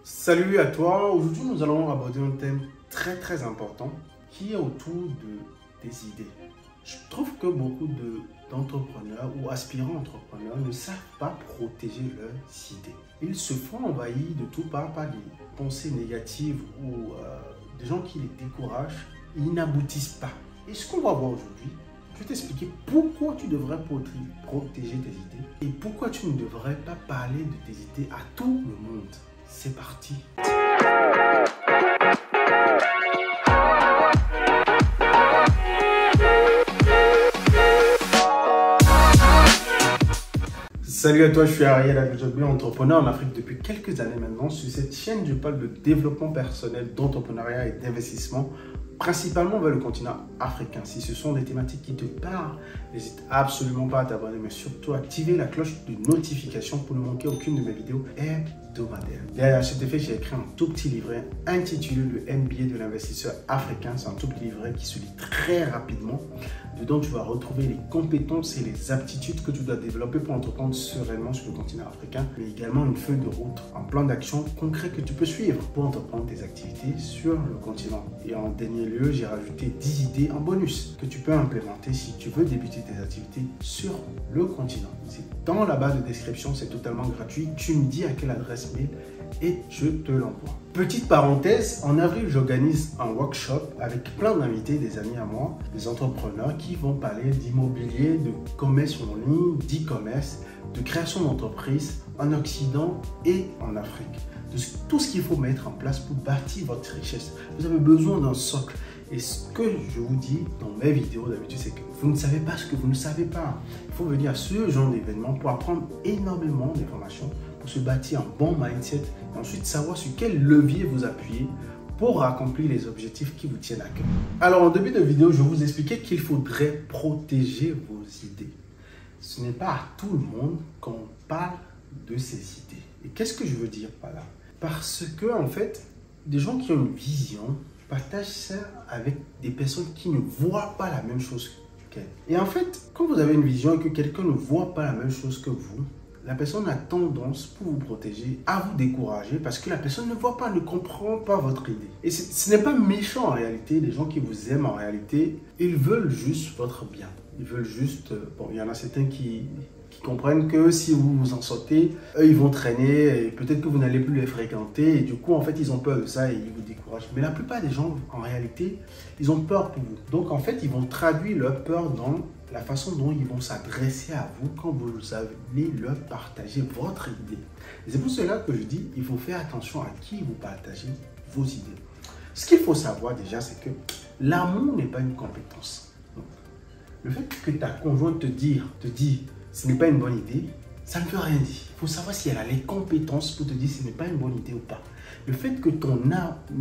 Salut à toi, aujourd'hui nous allons aborder un thème très important qui est autour des idées. Je trouve que beaucoup d'entrepreneurs ou aspirants entrepreneurs ne savent pas protéger leurs idées. Ils se font envahir de tout part par des pensées négatives ou des gens qui les découragent. Ils n'aboutissent pas. Et ce qu'on va voir aujourd'hui, je vais t'expliquer pourquoi tu devrais protéger tes idées et pourquoi tu ne devrais pas parler de tes idées à tout le monde. C'est parti. Salut à toi, je suis Ariel Adjobi, entrepreneur en Afrique depuis quelques années maintenant. Sur cette chaîne, je parle de développement personnel, d'entrepreneuriat et d'investissement, principalement vers le continent africain. Si ce sont des thématiques qui te parlent, n'hésite absolument pas à t'abonner, mais surtout activer la cloche de notification pour ne manquer aucune de mes vidéos hebdomadaires. Derrière cet effet, j'ai écrit un tout petit livret intitulé Le MBA de l'investisseur africain. C'est un tout petit livret qui se lit très rapidement. Dedans, tu vas retrouver les compétences et les aptitudes que tu dois développer pour entreprendre sereinement sur le continent africain, mais également une feuille de route, un plan d'action concret que tu peux suivre pour entreprendre tes activités sur le continent. Et en dernier lieu, j'ai rajouté 10 idées en bonus que tu peux implémenter si tu veux débuter tes activités sur le continent. C'est dans la barre de description, c'est totalement gratuit. Tu me dis à quelle adresse mail et je te l'envoie. Petite parenthèse, en avril, j'organise un workshop avec plein d'invités, des amis à moi, des entrepreneurs qui vont parler d'immobilier, de commerce en ligne, d'e-commerce, de création d'entreprise en Occident et en Afrique. De tout ce qu'il faut mettre en place pour bâtir votre richesse. Vous avez besoin d'un socle. Et ce que je vous dis dans mes vidéos d'habitude, c'est que vous ne savez pas ce que vous ne savez pas. Il faut venir à ce genre d'événement pour apprendre énormément d'informations, pour se bâtir un bon mindset et ensuite savoir sur quel levier vous appuyez pour accomplir les objectifs qui vous tiennent à cœur. Alors, en début de vidéo, je vous expliquais qu'il faudrait protéger vos idées. Ce n'est pas à tout le monde qu'on parle de ces idées. Et qu'est-ce que je veux dire par là? Parce que, en fait, des gens qui ont une vision partagent ça avec des personnes qui ne voient pas la même chose qu'elles. Et en fait, quand vous avez une vision et que quelqu'un ne voit pas la même chose que vous, la personne a tendance, pour vous protéger, à vous décourager parce que la personne ne voit pas, ne comprend pas votre idée. Et ce n'est pas méchant en réalité, les gens qui vous aiment en réalité, ils veulent juste votre bien. Ils veulent juste, bon, il y en a certains qui comprennent que si vous vous en sortez, eux ils vont traîner et peut-être que vous n'allez plus les fréquenter et du coup en fait ils ont peur de ça et ils vous découragent. Mais la plupart des gens en réalité, ils ont peur pour vous. Donc en fait ils vont traduire leur peur dans la façon dont ils vont s'adresser à vous quand vous allez leur partager votre idée. Et c'est pour cela que je dis, il faut faire attention à qui vous partagez vos idées. Ce qu'il faut savoir déjà, c'est que l'amour n'est pas une compétence. Donc, le fait que ta conjointe te dit ce n'est pas une bonne idée, ça ne veut rien dire. Il faut savoir si elle a les compétences pour te dire ce n'est pas une bonne idée ou pas. Le fait que ton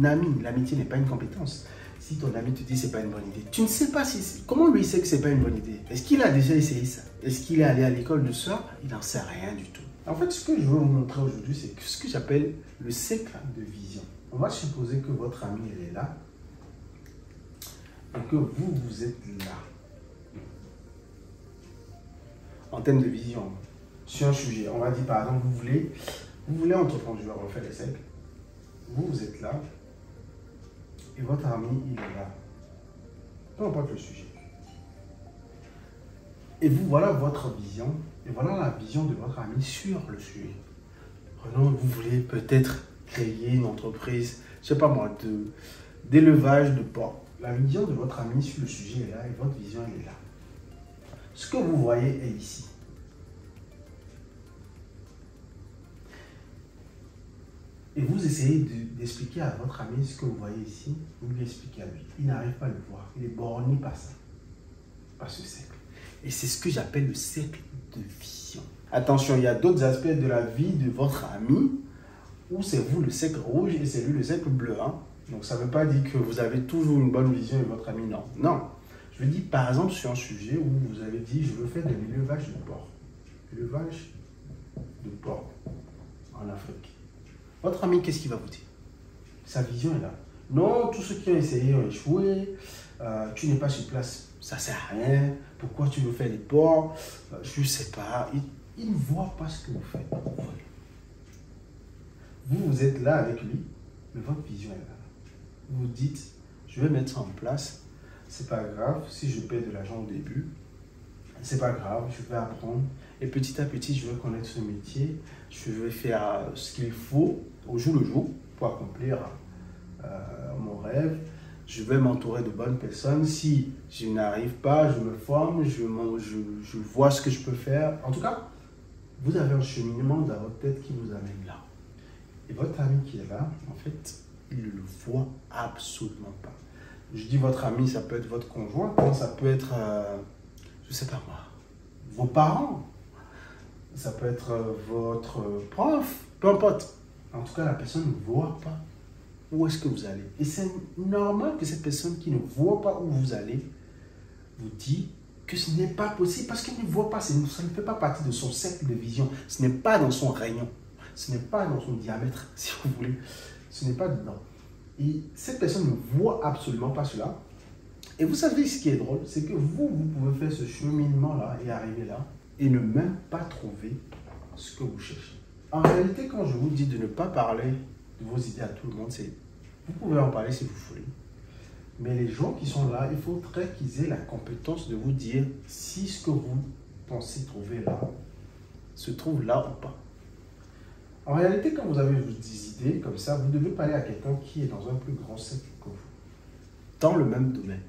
ami, l'amitié n'est pas une compétence. Si ton ami te dit c'est pas une bonne idée, tu ne sais pas comment lui sait que c'est pas une bonne idée. Est-ce qu'il a déjà essayé ça? Est-ce qu'il est allé à l'école de ça? Il n'en sait rien du tout. En fait, ce que je veux vous montrer aujourd'hui, c'est ce que j'appelle le cercle de vision. On va supposer que votre ami elle est là et que vous êtes là. En termes de vision, sur un sujet, on va dire par exemple, vous voulez entreprendre, je vais refaire les cercles. Vous êtes là et votre ami, il est là. Peu importe le sujet. Et vous, voilà votre vision et voilà la vision de votre ami sur le sujet. Prenons, vous voulez peut-être créer une entreprise, je sais pas moi, d'élevage de porcs. La vision de votre ami sur le sujet est là et votre vision, elle est là. Ce que vous voyez est ici. Et vous essayez d'expliquer à votre ami ce que vous voyez ici, vous lui expliquez à lui. Il n'arrive pas à le voir, il est borné par ça, par ce cercle. Et c'est ce que j'appelle le cercle de vision. Attention, il y a d'autres aspects de la vie de votre ami où c'est vous le cercle rouge et c'est lui le cercle bleu. Hein? Donc ça ne veut pas dire que vous avez toujours une bonne vision et votre ami non. Non. Je dis par exemple sur un sujet où vous avez dit je veux faire de l'élevage de porc. Élevage de porc en Afrique. Votre ami, qu'est-ce qu'il va vous dire? Sa vision est là. Non, tous ceux qui ont essayé ont échoué. Tu n'es pas sur place, ça ne sert à rien. Pourquoi tu veux faire des porcs? Je ne sais pas. Il ne voit pas ce que vous faites. vous êtes là avec lui, mais votre vision est là. Vous vous dites, je vais mettre ça en place. C'est pas grave si je perds de l'argent au début. C'est pas grave, je vais apprendre. Et petit à petit, je vais connaître ce métier. Je vais faire ce qu'il faut au jour le jour pour accomplir mon rêve. Je vais m'entourer de bonnes personnes. Si je n'arrive pas, je me forme, je vois ce que je peux faire. En tout cas, vous avez un cheminement dans votre tête qui vous amène là. Et votre ami qui est là, en fait, il ne le voit absolument pas. Je dis votre ami, ça peut être votre conjoint, ça peut être, je ne sais pas moi, vos parents, ça peut être votre prof, peu importe. En tout cas, la personne ne voit pas où est-ce que vous allez. Et c'est normal que cette personne qui ne voit pas où vous allez vous dit que ce n'est pas possible parce qu'il ne voit pas, ça ne fait pas partie de son cercle de vision, ce n'est pas dans son rayon, ce n'est pas dans son diamètre, si vous voulez, ce n'est pas dedans. Et cette personne ne voit absolument pas cela. Et vous savez ce qui est drôle, c'est que vous pouvez faire ce cheminement-là et arriver là et ne même pas trouver ce que vous cherchez. En réalité, quand je vous dis de ne pas parler de vos idées à tout le monde, c'est vous pouvez en parler si vous voulez. Mais les gens qui sont là, il faudrait qu'ils aient la compétence de vous dire si ce que vous pensez trouver là se trouve là ou pas. En réalité, quand vous avez des idées comme ça, vous devez parler à quelqu'un qui est dans un plus grand cercle que vous, dans le même domaine.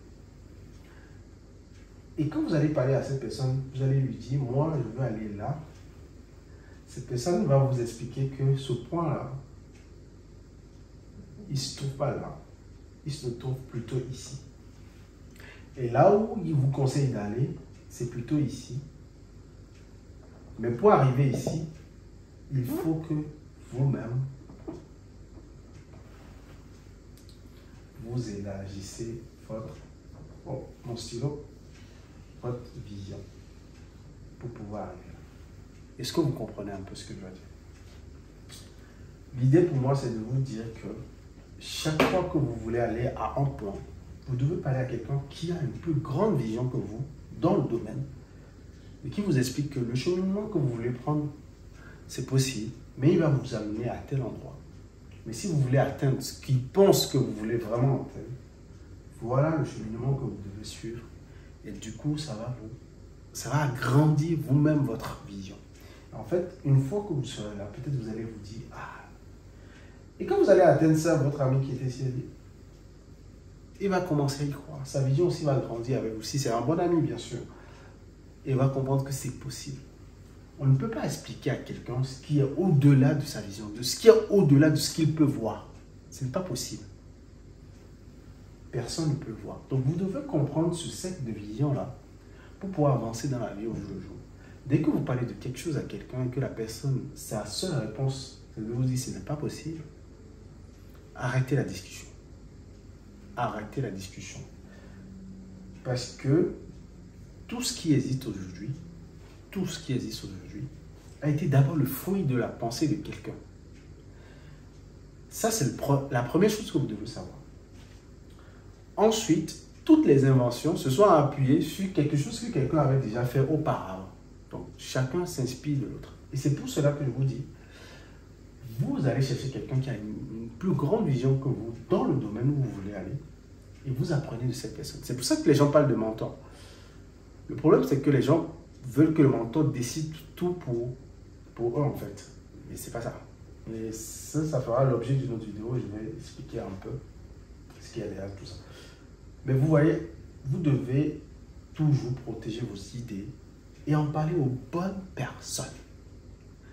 Et quand vous allez parler à cette personne, vous allez lui dire, moi, je veux aller là. Cette personne va vous expliquer que ce point-là, il ne se trouve pas là. Il se trouve plutôt ici. Et là où il vous conseille d'aller, c'est plutôt ici. Mais pour arriver ici, il faut que vous-même, vous élargissez votre, mon stylo, votre vision pour pouvoir arriver là. Est-ce que vous comprenez un peu ce que je veux dire? L'idée pour moi, c'est de vous dire que chaque fois que vous voulez aller à un point, vous devez parler à quelqu'un qui a une plus grande vision que vous dans le domaine et qui vous explique que le cheminement que vous voulez prendre, c'est possible, mais il va vous amener à tel endroit. Mais si vous voulez atteindre ce qu'il pense que vous voulez vraiment atteindre, voilà le cheminement que vous devez suivre. Et du coup, ça va agrandir vous-même votre vision. En fait, une fois que vous serez là, peut-être vous allez vous dire, ah. Et quand vous allez atteindre ça, votre ami qui était ici, il va commencer à y croire. Sa vision aussi va grandir avec vous. Si c'est un bon ami, bien sûr. Il va comprendre que c'est possible. On ne peut pas expliquer à quelqu'un ce qui est au-delà de sa vision, de ce qui est au-delà de ce qu'il peut voir. Ce n'est pas possible. Personne ne peut le voir. Donc vous devez comprendre ce cercle de vision-là pour pouvoir avancer dans la vie au jour le jour. Dès que vous parlez de quelque chose à quelqu'un et que la personne, sa seule réponse, c'est de vous dire ce n'est pas possible, arrêtez la discussion. Arrêtez la discussion. Parce que tout ce qui existe aujourd'hui, a été d'abord le fruit de la pensée de quelqu'un. Ça, c'est la première chose que vous devez savoir. Ensuite, toutes les inventions se sont appuyées sur quelque chose que quelqu'un avait déjà fait auparavant. Donc, chacun s'inspire de l'autre. Et c'est pour cela que je vous dis, vous allez chercher quelqu'un qui a une plus grande vision que vous dans le domaine où vous voulez aller et vous apprenez de cette personne. C'est pour ça que les gens parlent de mentor. Le problème, c'est que les gens veulent que le mentor décide tout pour eux, en fait. Mais c'est pas ça. Et ça fera l'objet d'une autre vidéo. Je vais expliquer un peu ce qu'il y a derrière tout ça. Mais vous voyez, vous devez toujours protéger vos idées et en parler aux bonnes personnes.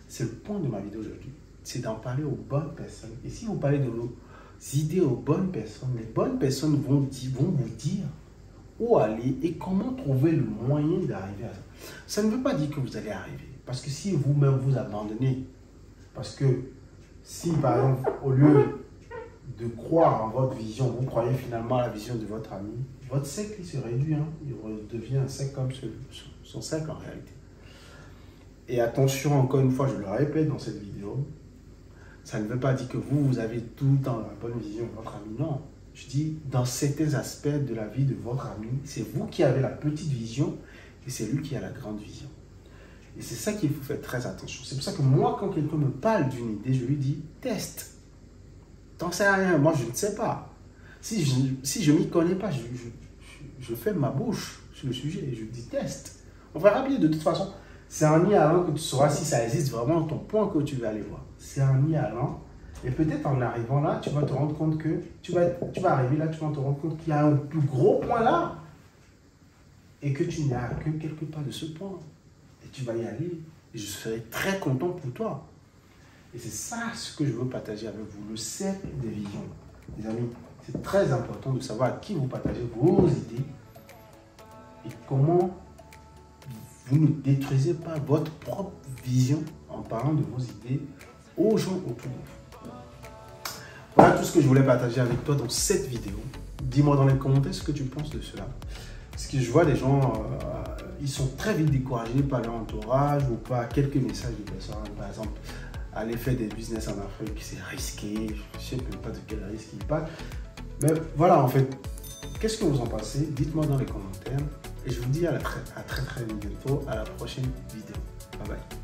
C'est le point de ma vidéo aujourd'hui. C'est d'en parler aux bonnes personnes. Et si vous parlez de vos idées aux bonnes personnes, les bonnes personnes vont vous dire où aller et comment trouver le moyen d'arriver à ça. Ça ne veut pas dire que vous allez arriver. Parce que si vous-même vous abandonnez, parce que si par exemple, au lieu de croire en votre vision, vous croyez finalement à la vision de votre ami, votre cercle se réduit, hein, il redevient un cercle comme son cercle en réalité. Et attention, encore une fois, je le répète dans cette vidéo, ça ne veut pas dire que vous avez tout le temps la bonne vision de votre ami, non. Je dis, dans certains aspects de la vie de votre ami, c'est vous qui avez la petite vision et c'est lui qui a la grande vision. Et c'est ça qu'il faut faire très attention. C'est pour ça que moi, quand quelqu'un me parle d'une idée, je lui dis teste. T'en sais rien, moi je ne sais pas. Si je m'y connais pas, je fais ma bouche sur le sujet et je dis teste. On va rappeler de toute façon. C'est en y allant que tu sauras si ça existe vraiment ton point que tu vas aller voir. C'est en y allant. Et peut-être en arrivant là, tu vas te rendre compte que tu vas arriver là, tu vas te rendre compte qu'il y a un plus gros point là. Et que tu n'as que quelque part de ce point. Et tu vas y aller. Et je serai très content pour toi. Et c'est ça ce que je veux partager avec vous, le cercle des visions. Les amis, c'est très important de savoir à qui vous partagez vos idées et comment vous ne détruisez pas votre propre vision en parlant de vos idées aux gens autour de vous. Voilà tout ce que je voulais partager avec toi dans cette vidéo. Dis-moi dans les commentaires ce que tu penses de cela. Parce que je vois des gens, ils sont très vite découragés par leur entourage ou par quelques messages de personnes. Par exemple, aller faire des business en Afrique, c'est risqué. Je ne sais même pas de quel risque il parle. Mais voilà, en fait, qu'est-ce que vous en pensez? Dites-moi dans les commentaires. Et je vous dis à très bientôt, à la prochaine vidéo. Bye bye.